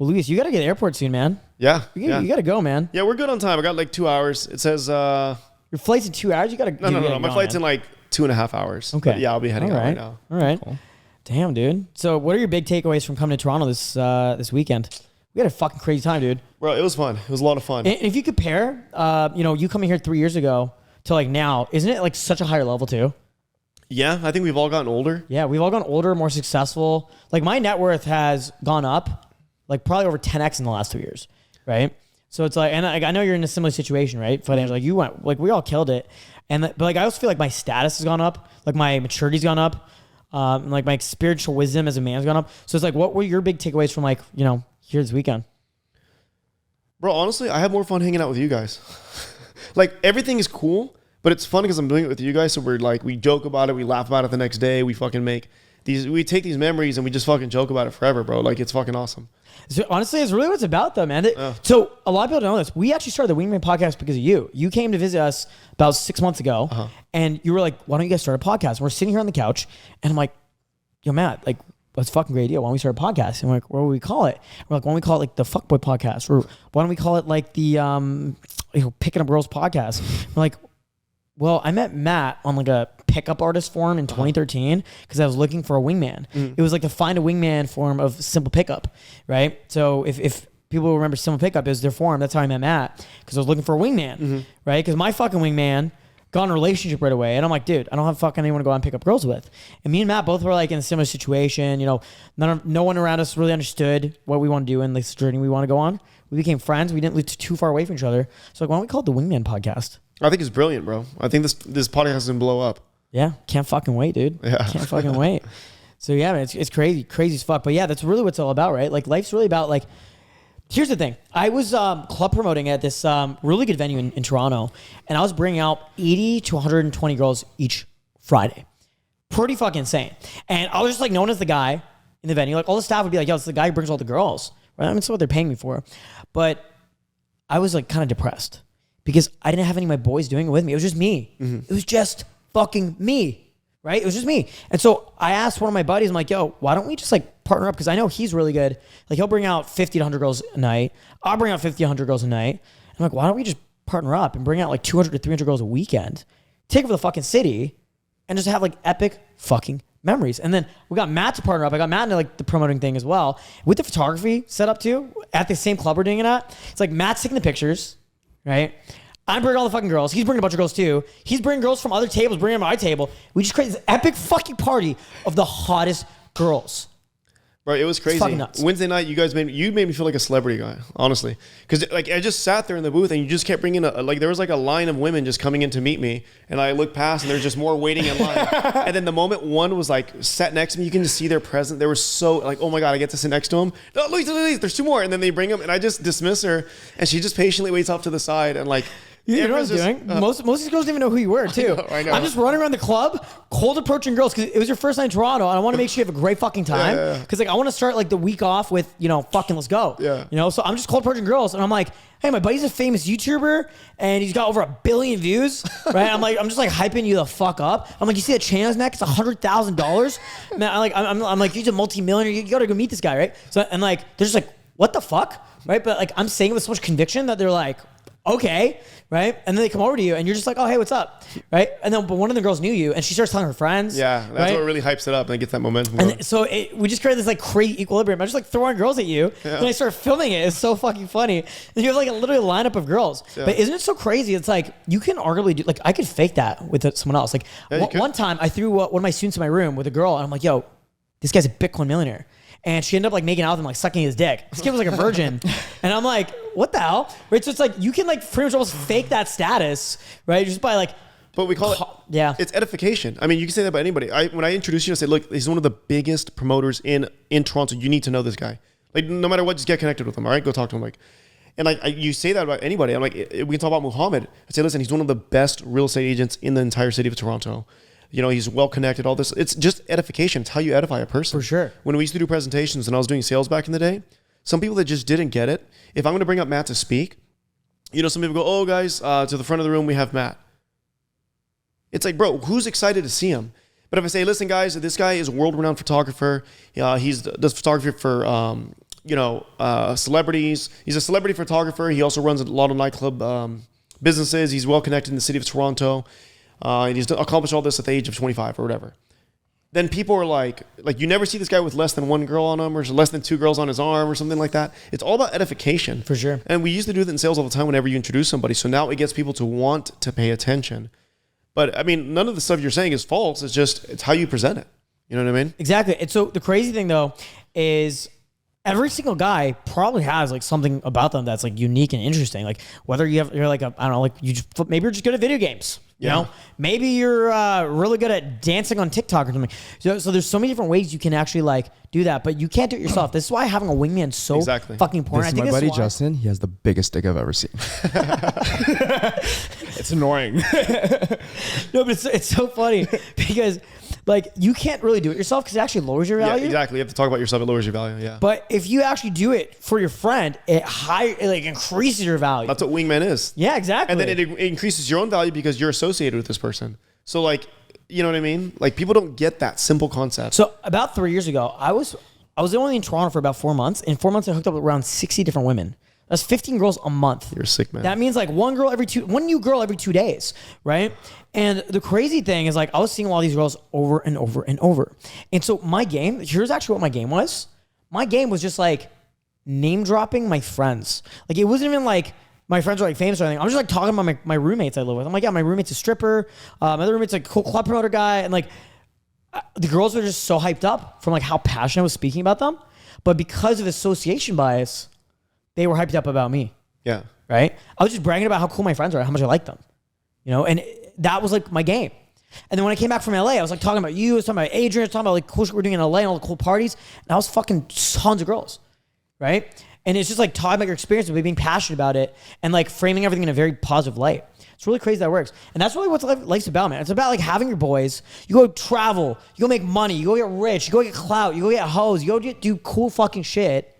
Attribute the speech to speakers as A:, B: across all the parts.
A: Well, Luis, you got to get to the airport soon, man.
B: Yeah.
A: You got to go, man.
B: Yeah, we're good on time. I got like 2 hours. It says...
A: Your flight's in 2 hours? You got to...
B: No. My flight's in like 2.5 hours.
A: Okay.
B: But yeah, I'll be heading out right now.
A: All right. Cool. Damn, dude. So what are your big takeaways from coming to Toronto this weekend? We had a fucking crazy time, dude.
B: Bro, it was fun. It was a lot of fun.
A: And if you compare, you coming here 3 years ago to like now, isn't it like such a higher level too?
B: Yeah, I think we've all gotten older.
A: Yeah, we've all gotten older, more successful. Like my net worth has gone up like probably over 10x in the last 2 years, right? So it's like, and I know you're in a similar situation, right? Financially, like you went, like we all killed it. But like I also feel like my status has gone up, like my maturity's gone up, and like my spiritual wisdom as a man has gone up. So it's like, what were your big takeaways from like, here this weekend?
B: Bro, honestly, I have more fun hanging out with you guys. Like everything is cool, but it's fun because I'm doing it with you guys. So we're like, we joke about it, we laugh about it the next day. We fucking we take these memories and we just fucking joke about it forever, bro. Like it's fucking awesome.
A: So honestly, it's really what it's about though, man. So a lot of people don't know this. We actually started the Wingman podcast because of you. You came to visit us about 6 months ago and you were like, why don't you guys start a podcast? And we're sitting here on the couch and I'm like, yo, Matt, like, that's a fucking great idea. Why don't we start a podcast? And we're like, what do we call it? We're like, why don't we call it like the Fuckboy podcast? Or why don't we call it like the Picking Up Girls podcast? We're like, well, I met Matt on like a pickup artist forum in 2013 because I was looking for a wingman. It was like the find a wingman forum of Simple Pickup, right? So if people remember Simple Pickup is their forum, that's how I met Matt because I was looking for a wingman, right? Because my fucking wingman got in a relationship right away. And I'm like, dude, I don't have fucking anyone to go out and pick up girls with. And me and Matt both were like in a similar situation. No one around us really understood what we want to do in this journey we want to go on. We became friends. We didn't live too far away from each other. So like, why don't we call it the Wingman podcast?
B: I think it's brilliant, bro. I think this podcast is going to blow up.
A: Yeah. Can't fucking wait, dude.
B: Yeah.
A: Can't fucking wait. So yeah, man, it's crazy as fuck. But yeah, that's really what it's all about, right? Like life's really about like, here's the thing. I was club promoting at this really good venue in Toronto, and I was bringing out 80 to 120 girls each Friday. Pretty fucking insane. And I was just like known as the guy in the venue. Like all the staff would be like, yo, it's the guy who brings all the girls. Right? I mean, that's what they're paying me for. But I was like kind of depressed because I didn't have any of my boys doing it with me. It was just me. It was just fucking me. Right? It was just me. And so I asked one of my buddies, I'm like, yo, why don't we just like partner up? Because I know he's really good. Like he'll bring out 50 to 100 girls a night. I'll bring out 50 to 100 girls a night. I'm like, why don't we just partner up and bring out like 200 to 300 girls a weekend? Take over the fucking city and just have like epic fucking memories. And then we got Matt to partner up. I got Matt into like the promoting thing as well. With the photography set up too, at the same club we're doing it at. It's like Matt's taking the pictures, right? I'm bringing all the fucking girls. He's bringing a bunch of girls too. He's bringing girls from other tables, bringing them to my table. We just created this epic fucking party of the hottest girls.
B: Bro, it was crazy.
A: It's fucking nuts.
B: Wednesday night, you made me feel like a celebrity guy, honestly. Because like I just sat there in the booth and you just kept bringing there was like a line of women just coming in to meet me, and I looked past and there's just more waiting in line. And then the moment one was like sat next to me, you can just see their presence. They were so like, oh my god, I get to sit next to him. No, look, there's two more, and then they bring them, and I just dismiss her, and she just patiently waits off to the side and like.
A: You know what I was doing? Most of these girls didn't even know who you were, too.
B: I know.
A: I'm just running around the club, cold approaching girls, because it was your first night in Toronto, and I want to make sure you have a great fucking time. Because like I want to start like the week off with, fucking let's go.
B: Yeah.
A: So I'm just cold approaching girls, and I'm like, hey, my buddy's a famous YouTuber, and he's got over 1 billion views, right? I'm just like hyping you the fuck up. I'm like, you see that chain on his neck? It's $100,000. Man, I'm like, he's a multi-millionaire. You gotta go meet this guy, right? So and like, they're just like, what the fuck, right? But like, I'm saying it with so much conviction that they're like, okay, right? And then they come over to you and you're just like, oh, hey, what's up? Right? And then, but one of the girls knew you and she starts telling her friends.
B: Yeah, that's what really hypes it up and it gets that momentum going.
A: And so we just created this like crazy equilibrium. I just like throwing girls at you and I started filming it. It's so fucking funny. And you have like a literally lineup of girls. Yeah. But isn't it so crazy? It's like, you can arguably do, like I could fake that with someone else. Like one time I threw one of my students in my room with a girl and I'm like, yo, this guy's a Bitcoin millionaire. And she ended up like making out with him, like sucking his dick. This kid was like a virgin. And I'm like, what the hell? Right? So it's like, you can like pretty much almost fake that status, right? Just by like.
B: But we call it, it's edification. I mean, you can say that about anybody. When I introduce you, I say, look, he's one of the biggest promoters in Toronto. You need to know this guy. Like, no matter what, just get connected with him, all right? Go talk to him. Like, and like you say that about anybody. I'm like, we can talk about Muhammad. I say, listen, he's one of the best real estate agents in the entire city of Toronto. He's well connected, all this. It's just edification. It's how you edify a person.
A: For sure.
B: When we used to do presentations and I was doing sales back in the day, some people that just didn't get it, if I'm going to bring up Matt to speak, some people go, oh, guys, to the front of the room, we have Matt. It's like, bro, who's excited to see him? But if I say, listen, guys, this guy is a world-renowned photographer. He does photography for celebrities. He's a celebrity photographer. He also runs a lot of nightclub businesses. He's well connected in the city of Toronto. And he's accomplished all this at the age of 25 or whatever. Then people are like you never see this guy with less than one girl on him or less than two girls on his arm or something like that. It's all about edification.
A: For sure.
B: And we used to do that in sales all the time whenever you introduce somebody. So now it gets people to want to pay attention. But I mean, none of the stuff you're saying is false. It's how you present it. You know what I mean?
A: Exactly. And so the crazy thing though is every single guy probably has like something about them that's like unique and interesting. Like whether you're like I don't know, like maybe you're just good at video games. You know, maybe you're really good at dancing on TikTok or something. So there's so many different ways you can actually like do that, but you can't do it yourself. This is why having a wingman is so fucking important.
C: This is my buddy Justin. He has the biggest dick I've ever seen. It's annoying.
A: No, but it's so funny because like you can't really do it yourself because it actually lowers your value.
B: Yeah, exactly. You have to talk about yourself. It lowers your value. Yeah.
A: But if you actually do it for your friend, it increases your value.
B: That's what wingman is.
A: Yeah, exactly.
B: And then it increases your own value because you're associated with this person. So like, you know what I mean? Like people don't get that simple concept.
A: So about 3 years ago, I was only in Toronto for about 4 months. In 4 months, I hooked up with around 60 different women. That's 15 girls a month.
B: You're sick, man.
A: That means like one new girl every 2 days, right? And the crazy thing is like I was seeing all these girls over and over and over. And so here's actually what my game was. My game was just like name dropping my friends. Like it wasn't even like my friends are like famous or anything. I'm just like talking about my roommates I live with. I'm like, yeah, my roommate's a stripper. My other roommate's like a cool club promoter guy. And like the girls were just so hyped up from like how passionate I was speaking about them. But because of association bias, they were hyped up about me.
B: Yeah.
A: Right? I was just bragging about how cool my friends are, how much I like them. You know, and that was like my game. And then when I came back from LA, I was like talking about you, I was talking about Adrian, I was talking about like cool shit we're doing in LA and all the cool parties. And I was fucking tons of girls. Right? And it's just like talking about your experience and being passionate about it and like framing everything in a very positive light. It's really crazy that works. And that's really what life's about, man. It's about like having your boys. You go travel, you go make money, you go get rich, you go get clout, you go get hoes, you go do cool fucking shit.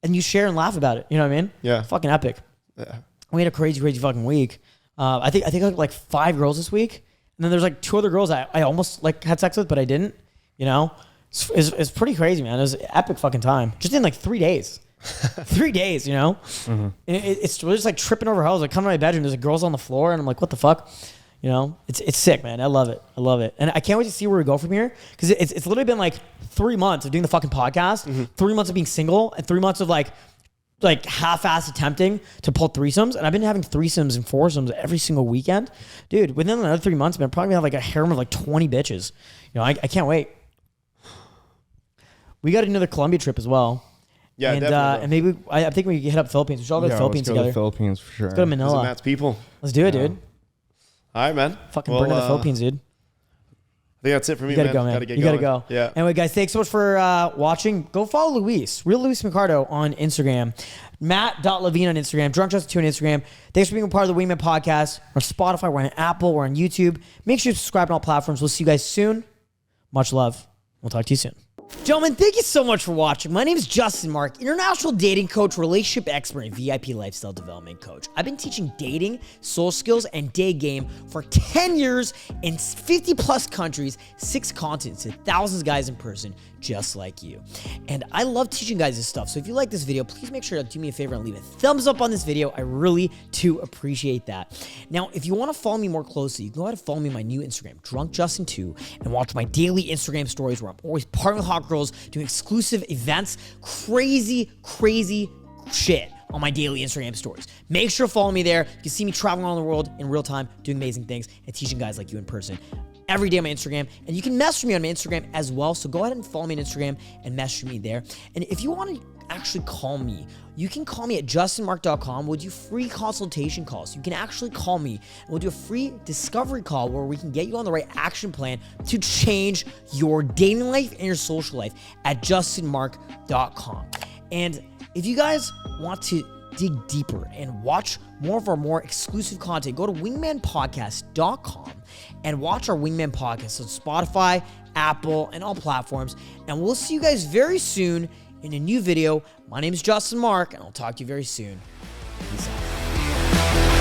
A: And you share and laugh about it. You know what I mean?
B: Yeah.
A: Fucking epic.
B: Yeah. We
A: had a crazy fucking week. I think I like 5 girls this week. And then there's like 2 other girls I almost like had sex with, but I didn't. You know? It's pretty crazy, man. It was an epic fucking time. Just in like 3 days. 3 days, you know? Mm-hmm. We're just like tripping over hoes. I come to my bedroom, there's girls on the floor, and I'm like, what the fuck? You know? It's sick, man. I love it. And I can't wait to see where we go from here. Because it's literally been like 3 months of doing the fucking podcast, 3 months of being single, and 3 months of like half-ass attempting to pull threesomes. And I've been having threesomes and foursomes every single weekend. Dude, within another 3 months, I'm probably gonna have like a harem of like 20 bitches. You know, I can't wait. We got another Colombia trip as well.
B: Yeah,
A: and,
B: definitely.
A: and maybe I think we can hit up Philippines. We should all go to the Philippines together.
C: Let's go to the Philippines for sure.
A: Let's go to Manila.
B: Matt's people.
A: Let's do it, dude.
B: All right, man.
A: Fucking burn to the Philippines, dude.
B: I think that's it for me,
A: You gotta
B: man.
A: go, man. You gotta go.
B: Yeah.
A: Anyway, guys, thanks so much for watching. Go follow Luis, Real Luis Micardo on Instagram, Matt.Levine on Instagram, DrunkJustin2 on Instagram. Thanks for being a part of the Wingman Podcast. We're on Spotify, we're on Apple, we're on YouTube. Make sure you subscribe on all platforms. We'll see you guys soon. Much love. We'll talk to you soon. Gentlemen, thank you so much for watching. My name is Justin Marc, international dating coach, relationship expert, and VIP lifestyle development coach. I've been teaching dating, soul skills, and Daygame for 10 years in 50 plus countries, 6 continents, to thousands of guys in person just like you. And I love teaching guys this stuff. So if you like this video, please make sure to do me a favor and leave a thumbs up on this video. I really do appreciate that. Now, if you want to follow me more closely, you can go ahead and follow me on my new Instagram, DrunkJustin2, and watch my daily Instagram stories where I'm always partnering with hot girls, doing exclusive events, crazy shit on my daily Instagram stories. Make sure to follow me there. You can see me traveling around the world in real time, doing amazing things, and teaching guys like you in person every day on my Instagram. And you can message me on my Instagram as well. So go ahead and follow me on Instagram and message me there. And if you want to actually call me, you can call me at justinmarc.com. We'll do free consultation calls. You can actually call me and we'll do a free discovery call where we can get you on the right action plan to change your dating life and your social life at justinmarc.com. And if you guys want to dig deeper and watch more of our more exclusive content, go to wingmanpodcast.com and watch our Wingman Podcast on Spotify, Apple, and all platforms. And we'll see you guys very soon in a new video. My name is Justin Marc, and I'll talk to you very soon. Peace out.